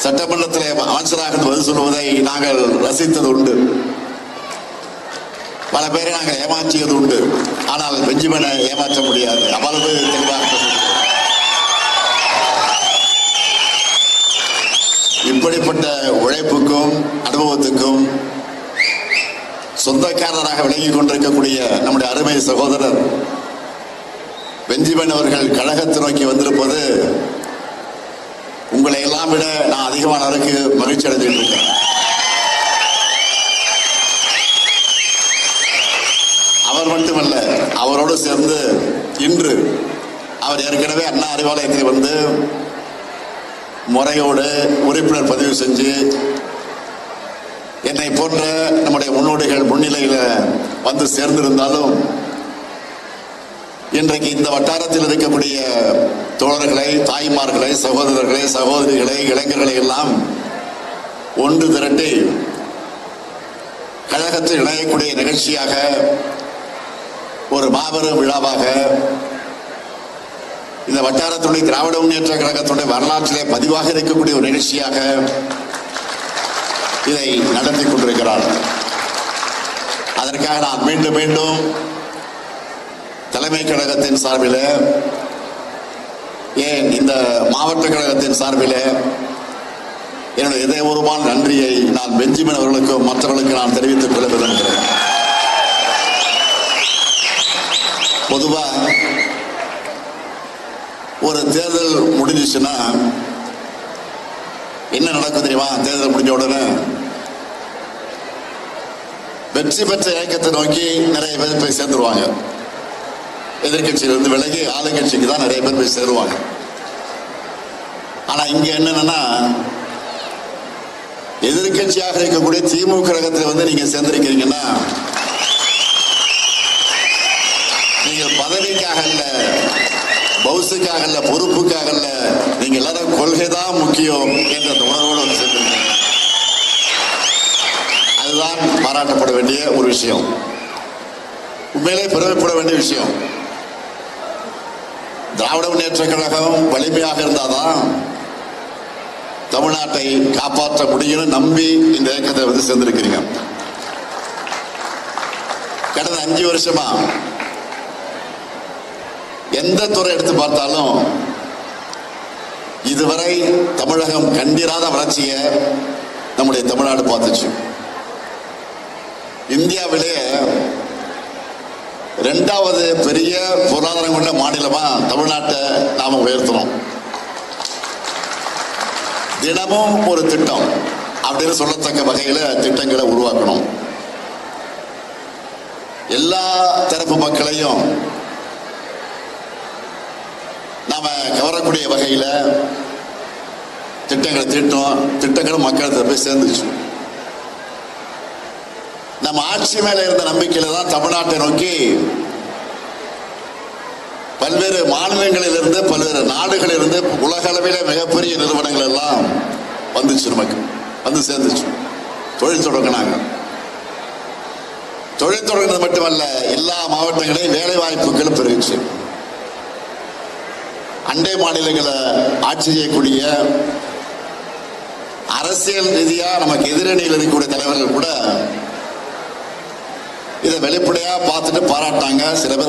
சட்டமன்றத்திலே அமைச்சராக பதில் சொல்வதை நாங்கள் ரசித்தது உண்டு. பல பேரை நாங்கள் ஏமாற்றியது உண்டு. ஆனால் பெஞ்சமினை ஏமாற்ற முடியாது. அவ்வளவு தெளிவாக இப்படிப்பட்ட உழைப்புக்கும் அனுபவத்துக்கும் சொந்தக்காரராக விளங்கிக் கொண்டிருக்கக்கூடிய நம்முடைய அருமை சகோதரர் பெஞ்சமின் அவர்கள் கழகத்தை நோக்கி வந்திருப்பது உங்களை எல்லாம் விட நான் அதிகமான அளவுக்கு மகிழ்ச்சி அடைந்துட்டு இருக்கேன். அவர் மட்டுமல்ல, அவரோடு சேர்ந்து இன்று அவர் ஏற்கனவே அண்ணா அறிவாலயத்தில் வந்து முறையோடு உறுப்பினர் பதிவு செஞ்சு என்னை போன்ற நம்முடைய முன்னோடிகள் முன்னிலையில் வந்து சேர்ந்திருந்தாலும் இன்றைக்கு இந்த வட்டாரத்தில் இருக்கக்கூடிய தோழர்களை, தாய்மார்களை, சகோதரர்களை, சகோதரிகளை, இளைஞர்களை எல்லாம் ஒன்று திரட்டி கழகத்தில் இணையக்கூடிய நிகழ்ச்சியாக ஒரு மாபெரும் விழாவாக இந்த வட்டாரத்துடைய திராவிட முன்னேற்ற கழகத்துடைய வரலாற்றிலே பதிவாக இருக்கக்கூடிய ஒரு நிகழ்ச்சியாக இதை நடத்தி கொண்டிருக்கிறார். அதற்காக நான் மீண்டும் மீண்டும் தலைமை கழகத்தின் சார்பில், ஏன் இந்த மாவட்ட கழகத்தின் சார்பில் என்னுடைய இதயபூர்வமான நன்றியை நான் பெஞ்சமின் அவர்களுக்கும் மற்றவர்களுக்கு நான் தெரிவித்துக் கொள்ள விரும்புகிறேன். பொதுவா ஒரு தேர்தல் முடிஞ்சிச்சுன்னா என்ன நடக்கும் தெரியுமா? தேர்தல் முடிஞ்ச உடனே வெற்றி பெற்ற இயக்கத்தை நோக்கி நிறைய பேர் போய் சேர்ந்துருவாங்க. எதிர்கட்சியிலிருந்து விலகி ஆளுங்கட்சிக்கு தான் நிறைய பேர் போய் சேருவாங்க. ஆனா இங்க என்னன்னா, எதிர்கட்சியாக இருக்கக்கூடிய திமுக கழகத்தில் வந்து நீங்க சேர்ந்திருக்கீங்கன்னா நீங்கள் பதவிக்காக இல்ல, பவுசுக்காக இல்ல, பொறுப்புக்காக இல்ல, நீங்க எல்லாரும் கொள்கைதான் முக்கியம் என்ற உணர்வோடு வந்து சேர்ந்திருக்கீங்க. அதுதான் பாராட்டப்பட வேண்டிய ஒரு விஷயம், உண்மையிலே பெருமைப்பட வேண்டிய விஷயம். திராவிட முன்னேற்ற கழகம் வலிமையாக இருந்தாதான் தமிழ்நாட்டை காப்பாற்ற முடியும்னு நம்பி இந்த இயக்கத்தை வந்து சேர்ந்திருக்கிறீங்க. கடந்த 5 வருஷமா எந்த துறை எடுத்து பார்த்தாலும் இதுவரை தமிழகம் கண்டிராத வளர்ச்சியை நம்முடைய தமிழ்நாடு பார்த்துச்சு. இந்தியாவிலே 2வது பெரிய பொருளாதாரம் கொண்ட மாநிலமா தமிழ்நாட்டை நாம உயர்த்தணும். தினமும் ஒரு திட்டம் அப்படின்னு சொல்லத்தக்க வகையில திட்டங்களை உருவாக்கணும். எல்லா தரப்பு மக்களையும் நாம கவரக்கூடிய வகையில திட்டங்களை தீட்டோம். திட்டங்களும் மக்கள் போய் சேர்ந்துச்சு. நம்ம ஆட்சி மேல இருந்த நம்பிக்கையில தான் தமிழ்நாட்டை நோக்கி பல்வேறு மாநிலங்களிலிருந்து, பல்வேறு நாடுகளிலிருந்து, உலக அளவில மிகப்பெரிய நிறுவனங்கள் எல்லாம் வந்துச்சு, நமக்கு வந்து சேர்ந்துச்சு. தொழில் தொடங்கினாங்க. தொழில் தொடங்கினது மட்டுமல்ல, எல்லா மாவட்டங்களையும் வேலை வாய்ப்புகளும் பெருகிச்சு. அண்டை மாநிலங்களை ஆட்சி செய்யக்கூடிய அரசியல் ரீதியா நமக்கு எதிரணியில் இருக்கக்கூடிய தலைவர்கள் கூட இதை வெளிப்படையா பார்த்துட்டு பாராட்டாங்க. சில பேர்